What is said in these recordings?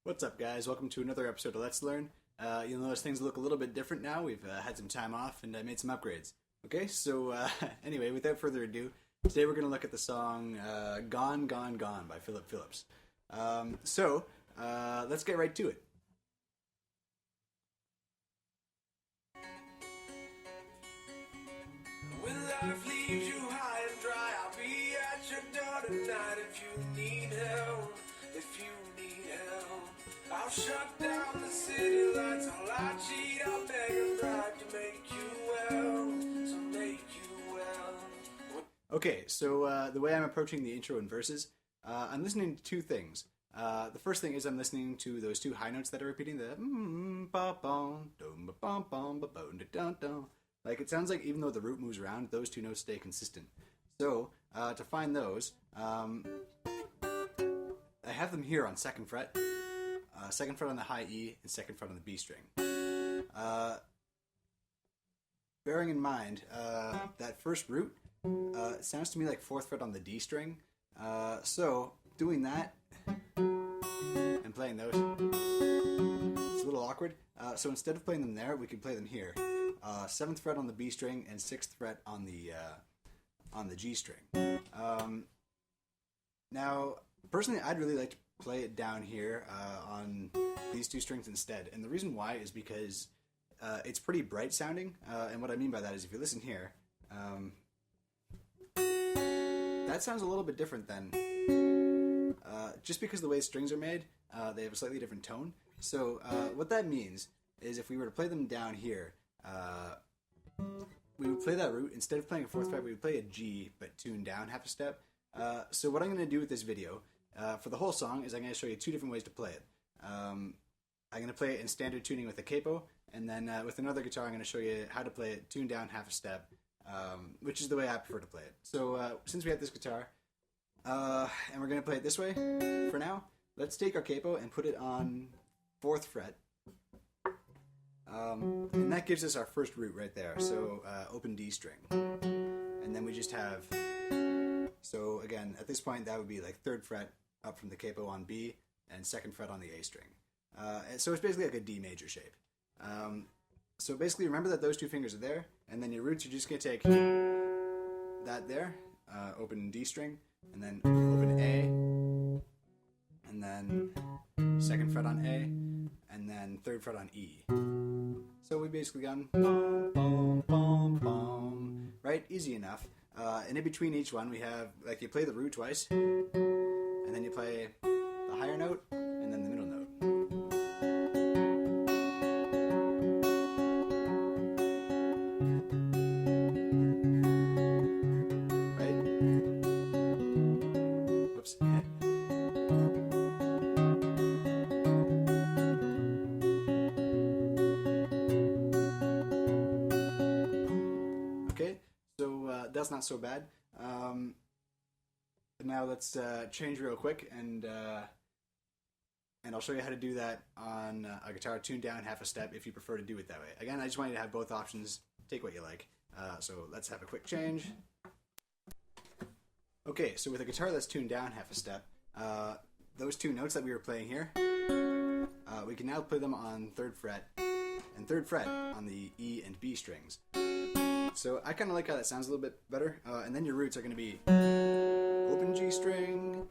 What's up, guys? Welcome to another episode of Let's Learn. You'll notice things look a little bit different now. We've had some time off and made some upgrades. Okay, so anyway, without further ado, today we're going to look at the song Gone, Gone, Gone by Phillip Phillips. Let's get right to it. When life leaves you high and dry, I'll be at your door tonight if you need help. If you need help, I'll shut down the city lights. I'll lie, cheat, I'll beg and bribe to make you well, to make you well. Okay, so the way I'm approaching the intro and verses, I'm listening to two things. The first thing is I'm listening to those two high notes that are repeating the like it sounds like even though the root moves around, those two notes stay consistent. So to find those, I have them here on second fret on the high E and second fret on the B string. Bearing in mind that first root, it sounds to me like fourth fret on the D string. So doing that and playing those, it's a little awkward. So instead of playing them there, we can play them here. 7th fret on the B string and 6th fret on the G string. Now, personally, I'd really like to play it down here on these two strings instead. And the reason why is because it's pretty bright sounding. And what I mean by that is if you listen here, that sounds a little bit different than just because the way strings are made, they have a slightly different tone. So what that means is if we were to play them down here, we would play that root. Instead of playing a 4th fret, we would play a G, but tuned down half a step. So what I'm going to do with this video, for the whole song, is I'm going to show you two different ways to play it. I'm going to play it in standard tuning with a capo, and then with another guitar, I'm going to show you how to play it tuned down half a step, which is the way I prefer to play it. So since we have this guitar, and we're going to play it this way for now, let's take our capo and put it on 4th fret. And that gives us our first root right there. So open D string. And then we just have, so again, at this point that would be like 3rd fret up from the capo on B and 2nd fret on the A string. And so it's basically like a D major shape. So basically remember that those two fingers are there, and then your roots, you're just going to take that there, open D string, and then open A, and then 2nd fret on A, and then 3rd fret on E. So we basically gone bum, bum, bum, bum, right? Easy enough. And in between each one, we have, like, you play the root twice, and then you play the higher note, and then the middle note. Right? Whoops. Okay, so that's not so bad. Now let's change real quick, and I'll show you how to do that on a guitar tuned down half a step if you prefer to do it that way. Again, I just want you to have both options. Take what you like. So let's have a quick change. Okay, so with a guitar that's tuned down half a step, those two notes that we were playing here, we can now play them on 3rd fret and 3rd fret on the E and B strings. So I kind of like how that sounds a little bit better. And then your roots are going to be open G string,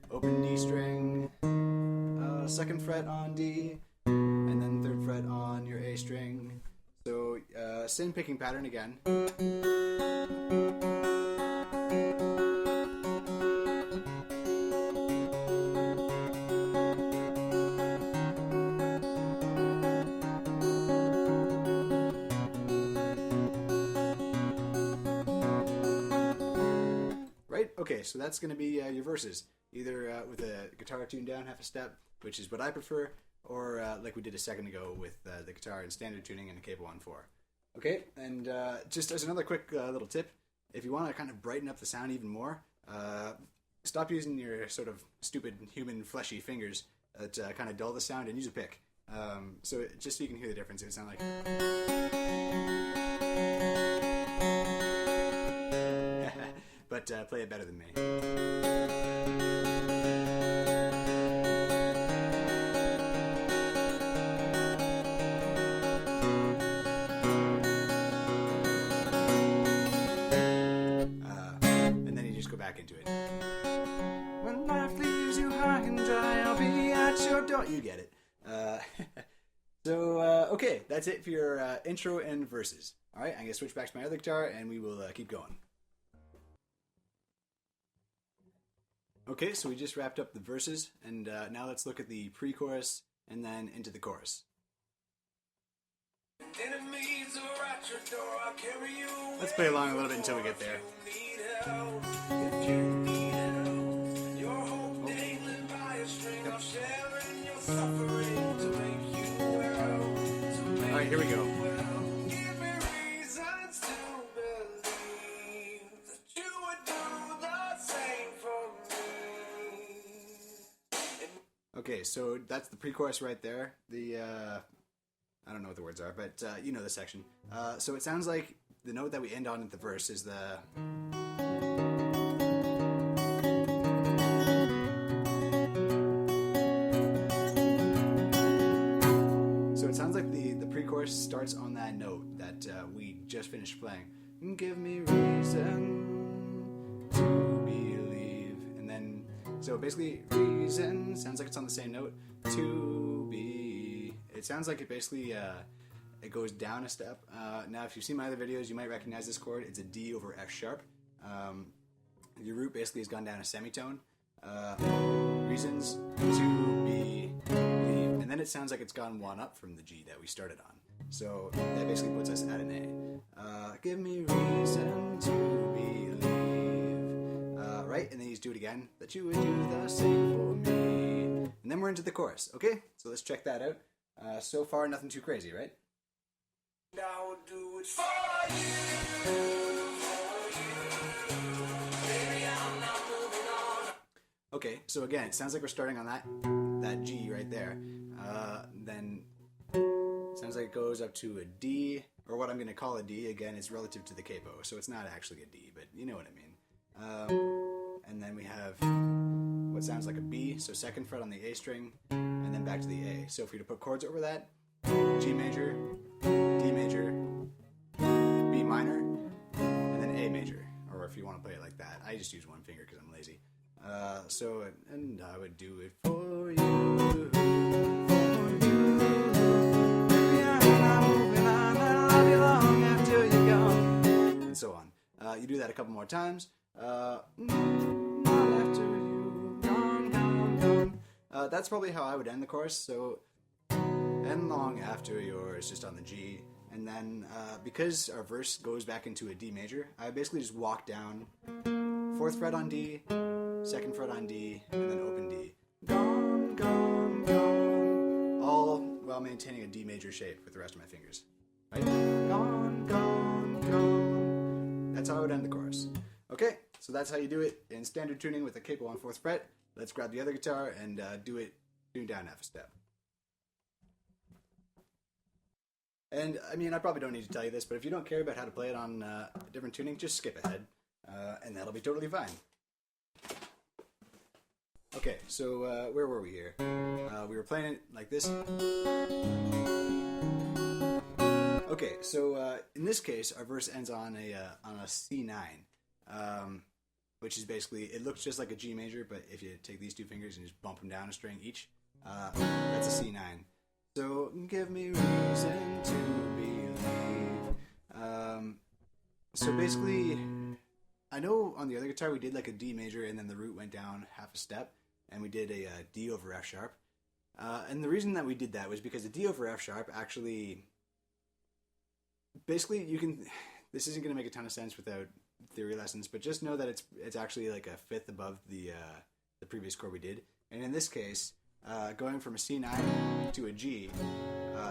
open D string, 2nd fret on D, and then 3rd fret on your A string. So same picking pattern again. Okay, so that's going to be your verses, either with a guitar tuned down half a step, which is what I prefer, or like we did a second ago with the guitar in standard tuning and a capo on 4. Okay, and just as another quick little tip, if you want to kind of brighten up the sound even more, stop using your sort of stupid human fleshy fingers that kind of dull the sound, and use a pick. So just so you can hear the difference, it would sound like... but play it better than me. at your door. You get it. Okay, that's it for your intro and verses. All right, I'm going to switch back to my other guitar, and we will keep going. Okay, so we just wrapped up the verses, and now let's look at the pre-chorus and then into the chorus. Enemies are at your door, I'll carry you. Let's play along a little bit until we get there. If you need help, your hope dangling by a string of sharing your suffering to make you well. All right, here we go. Give me reasons to believe that you would do the same for me. Okay, so that's the pre-chorus right there. I don't know what the words are, but you know the section. So it sounds like the note that we end on at the verse is the... So it sounds like the pre-chorus starts on that note that we just finished playing. Give me reason to believe. And then, so basically, reason sounds like it's on the same note. To be... It sounds like it basically it goes down a step. Now, if you've seen my other videos, you might recognize this chord. It's a D over F sharp. Your root basically has gone down a semitone. Reasons to be believe, and then it sounds like it's gone one up from the G that we started on. So that basically puts us at an A. Give me reason to believe. Right, and then you just do it again. That you would do the same for me. And then we're into the chorus. Okay, so let's check that out. So far, nothing too crazy, right? I would do it for you. Baby, I'm not moving on. Okay, so again, it sounds like we're starting on that G right there. Then it sounds like it goes up to a D, or what I'm going to call a D. Again, it's relative to the capo, so it's not actually a D, but you know what I mean. And then we have what sounds like a B, so second fret on the A string, and then back to the A. So if we were to put chords over that, G major, D major, B minor, and then A major. Or if you want to play it like that. I just use one finger because I'm lazy. And I would do it for you. Baby, I'm not moving on. I'll love you long after you're gone. And so on. You do that a couple more times. Not after you gone, gone, gone. That's probably how I would end the chorus. So, and long after yours, just on the G. And then, because our verse goes back into a D major, I basically just walk down 4th fret on D, 2nd fret on D, and then open D. Gone, gone, gone. All while maintaining a D major shape with the rest of my fingers. Right? Gone, gone, gone. That's how I would end the chorus. Okay, so that's how you do it in standard tuning with a capo on 4th fret. Let's grab the other guitar and do it tune down half a step. And, I mean, I probably don't need to tell you this, but if you don't care about how to play it on different tuning, just skip ahead, and that'll be totally fine. Okay, so where were we here? We were playing it like this. Okay, so in this case, our verse ends on a C9, which is basically, it looks just like a G major, but if you take these two fingers and just bump them down a string each, that's a C9. So, give me reason to believe. So basically, I know on the other guitar we did like a D major and then the root went down half a step, and we did a D over F sharp. And the reason that we did that was because the D over F sharp actually, basically you can, this isn't going to make a ton of sense without theory lessons, but just know that it's actually like a fifth above the previous chord we did. And in this case, going from a C9 to a G,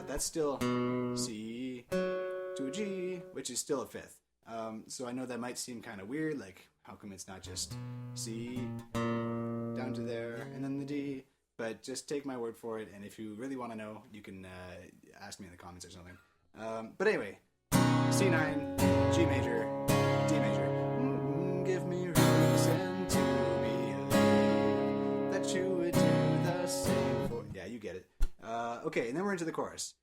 that's still C to a G, which is still a fifth. So I know that might seem kind of weird, like how come it's not just C down to there and then the D, but just take my word for it, and if you really want to know, you can ask me in the comments or something. But anyway, C9, G major, D major. Give me reason to believe that you would do the same for... Yeah, you get it. Okay, and then we're into the chorus.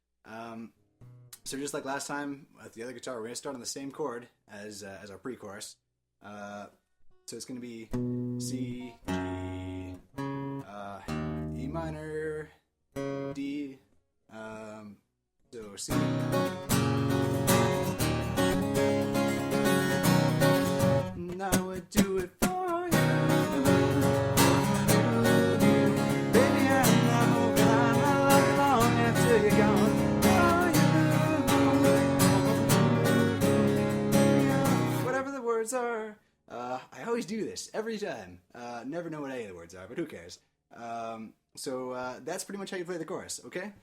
So just like last time with the other guitar, we're going to start on the same chord as our pre-chorus. So it's going to be C, G, E minor, D. So C. And I would do it for you. Baby, I'm not moving on. I love you long after you're gone. Whatever the words are. I always do this every time. Never know what any of the words are, but who cares? So that's pretty much how you play the chorus, okay?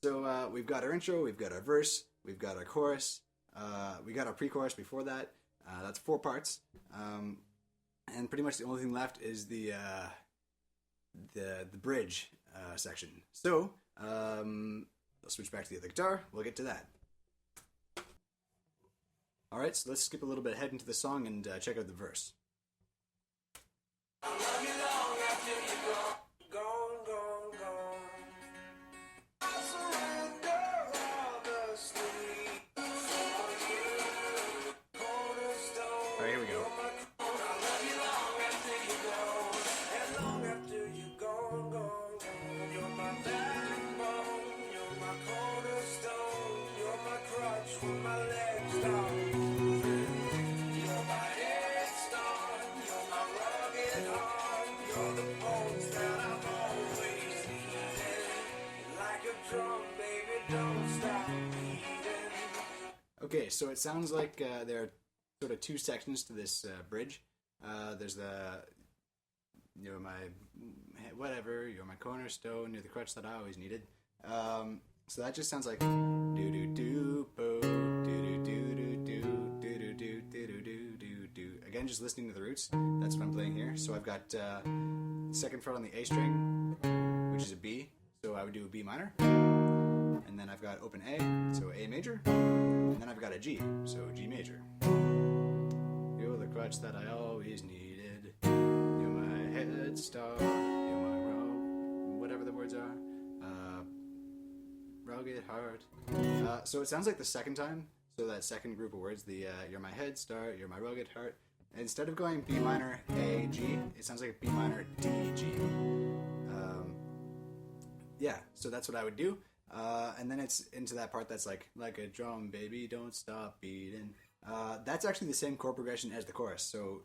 So we've got our intro, we've got our verse, we've got our chorus, we got our pre-chorus before that. That's 4 parts. And pretty much the only thing left is the bridge section. So I'll switch back to the other guitar. We'll get to that. All right, so let's skip a little bit ahead into the song and check out the verse. I love you long after you're gone, gone, gone. I surrender all the sleep for you. Cornerstone. All right, here we go. I love you long after you're gone, and long after you're gone, gone, gone. You're my backbone, you're my cornerstone, you're my crutch when my legs stop moving. You're my head start, you're my rugged heart, you're the bones that I've always needed. Like a drum, baby, don't stop beating. Okay, so it sounds like there are sort of 2 sections to this bridge. There's the, you're my whatever, you're my cornerstone, you're the crutch that I always needed. So that just sounds like do do do bo do do do do do do do do do do do. Again, just listening to the roots. That's what I'm playing here. So I've got second fret on the A string, which is a B. So I would do a B minor, and then I've got open A, so A major, and then I've got a G, so G major. You're the crutch that I always needed. You're my head start. You're my whatever the words are. Rugged heart. So it sounds like the second time. So that second group of words, the you're my head start. You're my rugged heart. Instead of going B minor A G, it sounds like a B minor D G. Yeah. So that's what I would do. And then it's into that part that's like a drum, baby, don't stop beating. That's actually the same chord progression as the chorus. So,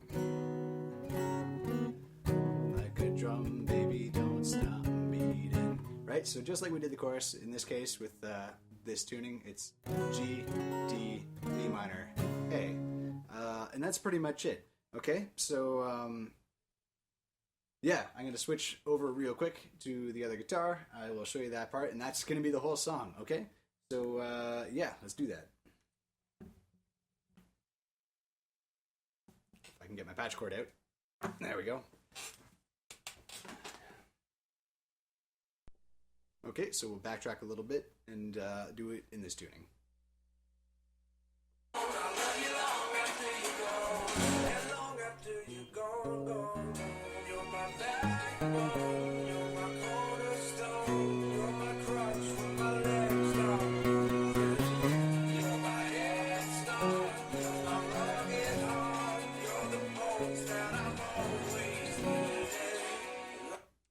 like a drum, baby, don't stop beating. Right? So just like we did the chorus, in this case with this tuning, it's G, D, B minor, A. And that's pretty much it. Okay? So, yeah, I'm going to switch over real quick to the other guitar. I will show you that part, and that's going to be the whole song, okay? So, yeah, let's do that. If I can get my patch cord out. There we go. Okay, so we'll backtrack a little bit and do it in this tuning.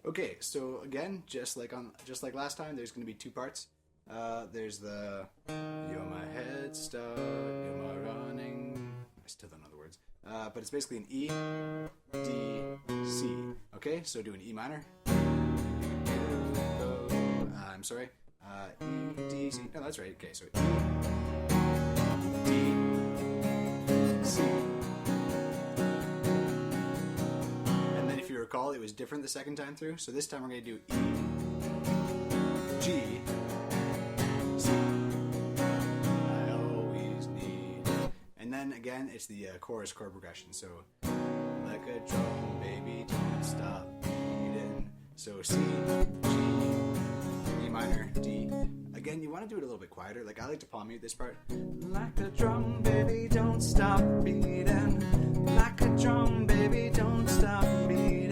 Okay, so again, just like last time, there's going to be 2 parts. There's the you're my head start, you're my running. I still don't know the words, but it's basically an E, D, C. Okay, so do an E minor. I'm sorry, E, D, C. No, that's right. Okay, so E, D, C. If you recall, it was different the second time through. So this time we're going to do E, G, C. I always need. And then again, it's the chorus chord progression. So like a drum, baby, don't stop beating. So C, G, E minor, D. Again, you want to do it a little bit quieter. Like I like to palm mute this part. Like a drum, baby, don't stop beating. Like a drum, baby, don't stop beating.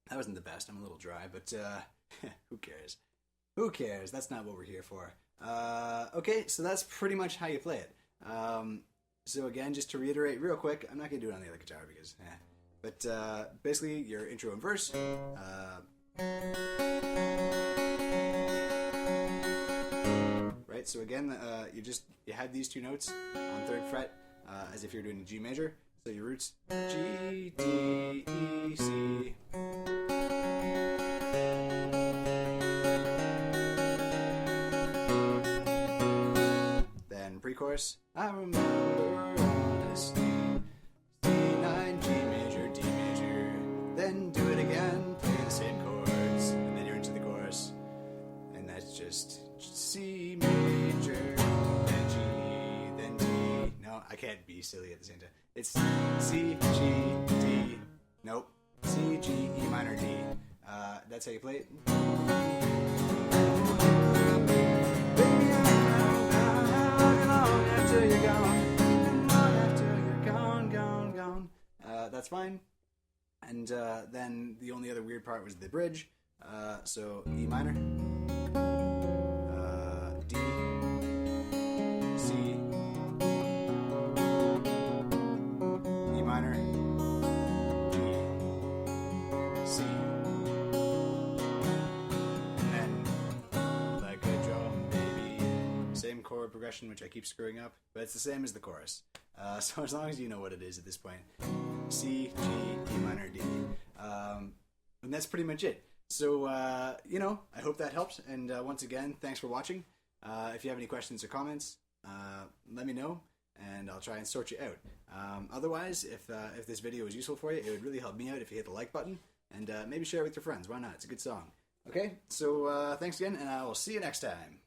That wasn't the best. I'm a little dry, but who cares? Who cares? That's not what we're here for. Okay, so that's pretty much how you play it. So again, just to reiterate real quick, I'm not going to do it on the other guitar because, but basically your intro and verse. So again, you have these two notes on 3rd fret as if you're doing a G major. So your roots G, D, E, C. Then pre-chorus. I remember honesty. D9, G major, D major. Then do it again, play the same chords, and then you're into the chorus. And that's just C major, then G, then D. No, I can't be silly at the same time. It's C, G, D. Nope. C, G, E minor, D. That's how you play it. That's fine. And then the only other weird part was the bridge. So E minor, D, C, E minor, D, C, and then like a drum baby. Same chord progression, which I keep screwing up, but it's the same as the chorus. So as long as you know what it is at this point. C, G, E minor, D. And that's pretty much it. So, I hope that helped. And once again, thanks for watching. If you have any questions or comments, let me know, and I'll try and sort you out. Otherwise, if this video was useful for you, it would really help me out if you hit the like button, and maybe share it with your friends. Why not? It's a good song. Okay, so thanks again, and I will see you next time.